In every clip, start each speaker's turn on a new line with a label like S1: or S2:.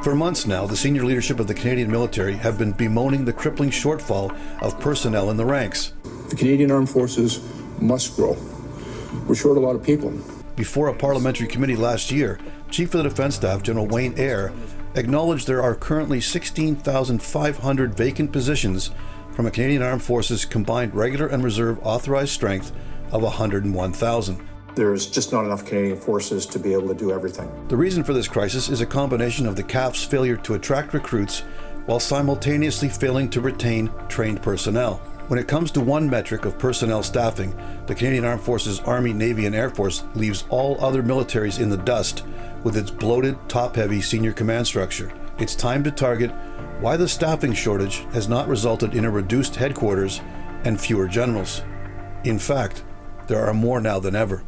S1: For months now, the senior leadership of the Canadian military have been bemoaning the crippling shortfall of personnel in the ranks.
S2: The Canadian Armed Forces must grow. We're short a lot of people.
S1: Before a parliamentary committee last year, Chief of the Defence Staff General Wayne Eyre acknowledged there are currently 16,500 vacant positions from a Canadian Armed Forces combined regular and reserve authorized strength of 101,000.
S2: There's just not enough Canadian forces to be able to do everything.
S1: The reason for this crisis is a combination of the CAF's failure to attract recruits while simultaneously failing to retain trained personnel. When it comes to one metric of personnel staffing, the Canadian Armed Forces, Army, Navy, and Air Force leaves all other militaries in the dust with its bloated, top-heavy senior command structure. It's time to target why the staffing shortage has not resulted in a reduced headquarters and fewer generals. In fact, there are more now than ever.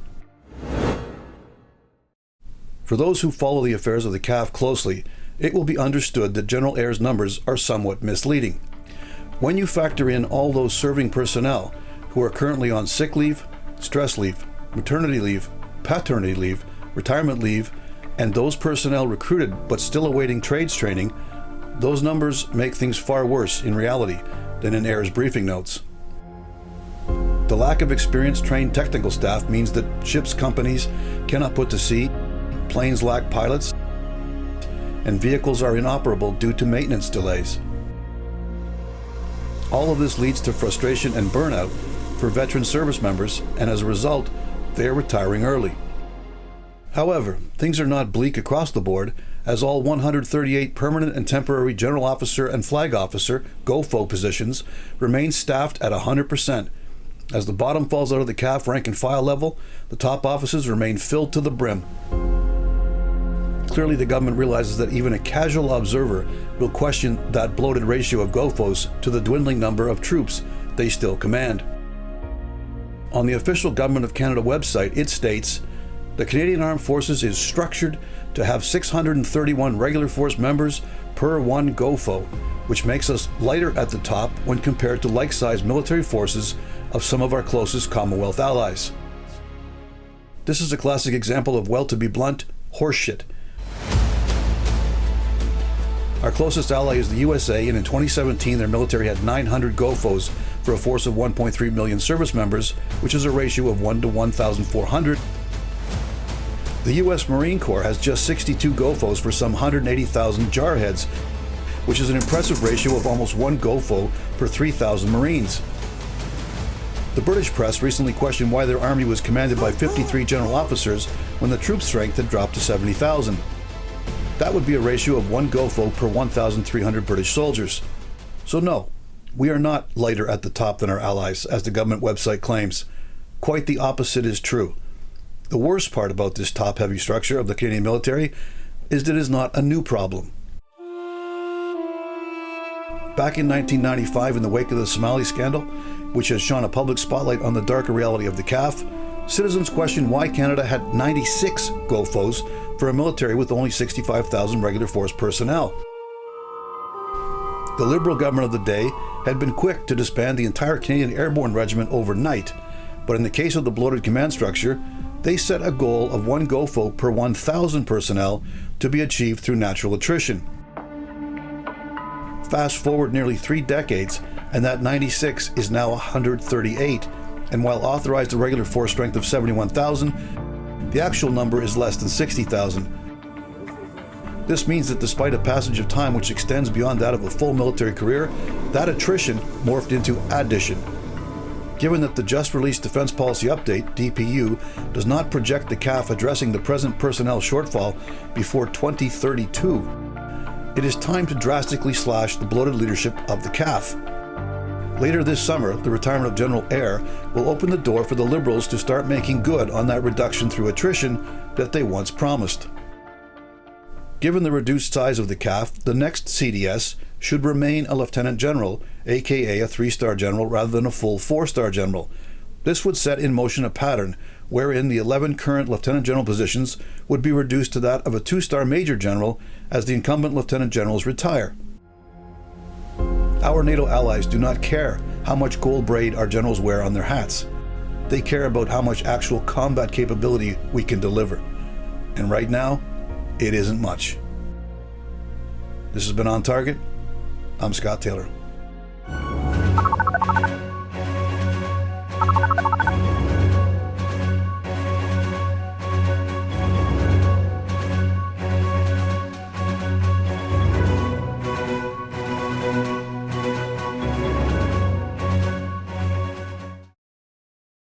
S1: For those who follow the affairs of the CAF closely, it will be understood that General Eyre's numbers are somewhat misleading. When you factor in all those serving personnel who are currently on sick leave, stress leave, maternity leave, paternity leave, retirement leave, and those personnel recruited but still awaiting trades training, those numbers make things far worse in reality than in Eyre's briefing notes. The lack of experienced trained technical staff means that ships companies cannot put to sea, planes lack pilots, and vehicles are inoperable due to maintenance delays. All of this leads to frustration and burnout for veteran service members, and as a result, they are retiring early. However, things are not bleak across the board, as all 138 permanent and temporary general officer and flag officer GOFO positions remain staffed at 100%. As the bottom falls out of the CAF rank and file level, the top offices remain filled to the brim. Clearly, the government realizes that even a casual observer will question that bloated ratio of GOFOs to the dwindling number of troops they still command. On the official Government of Canada website, it states, "The Canadian Armed Forces is structured to have 631 regular force members per one GOFO, which makes us lighter at the top when compared to like-sized military forces of some of our closest Commonwealth allies." This is a classic example of, well, to be blunt, horseshit. Our closest ally is the USA, and in 2017 their military had 900 GOFOs for a force of 1.3 million service members, which is a ratio of 1 to 1,400. The US Marine Corps has just 62 GOFOs for some 180,000 jarheads, which is an impressive ratio of almost 1 GOFO per 3,000 Marines. The British press recently questioned why their army was commanded by 53 general officers when the troop strength had dropped to 70,000. That would be a ratio of 1 GOFO per 1,300 British soldiers. So no, we are not lighter at the top than our allies, as the government website claims. Quite the opposite is true. The worst part about this top-heavy structure of the Canadian military is that it is not a new problem. Back in 1995, in the wake of the Somali scandal, which has shone a public spotlight on the darker reality of the CAF, citizens questioned why Canada had 96 GOFOs for a military with only 65,000 regular force personnel. The Liberal government of the day had been quick to disband the entire Canadian Airborne Regiment overnight, but in the case of the bloated command structure, they set a goal of 1 GOFO per 1,000 personnel to be achieved through natural attrition. Fast forward nearly 3 decades, and that 96 is now 138, and while authorized a regular force strength of 71,000, the actual number is less than 60,000. This means that despite a passage of time which extends beyond that of a full military career, that attrition morphed into addition. Given that the just-released Defense Policy Update, DPU, does not project the CAF addressing the present personnel shortfall before 2032, it is time to drastically slash the bloated leadership of the CAF. Later this summer, the retirement of General Eyre will open the door for the Liberals to start making good on that reduction through attrition that they once promised. Given the reduced size of the CAF, the next CDS should remain a Lieutenant General, aka a 3-star general rather than a full 4-star general. This would set in motion a pattern wherein the 11 current Lieutenant General positions would be reduced to that of a 2-star Major General as the incumbent Lieutenant Generals retire. Our NATO allies do not care how much gold braid our generals wear on their hats. They care about how much actual combat capability we can deliver. And right now, it isn't much. This has been On Target. I'm Scott Taylor.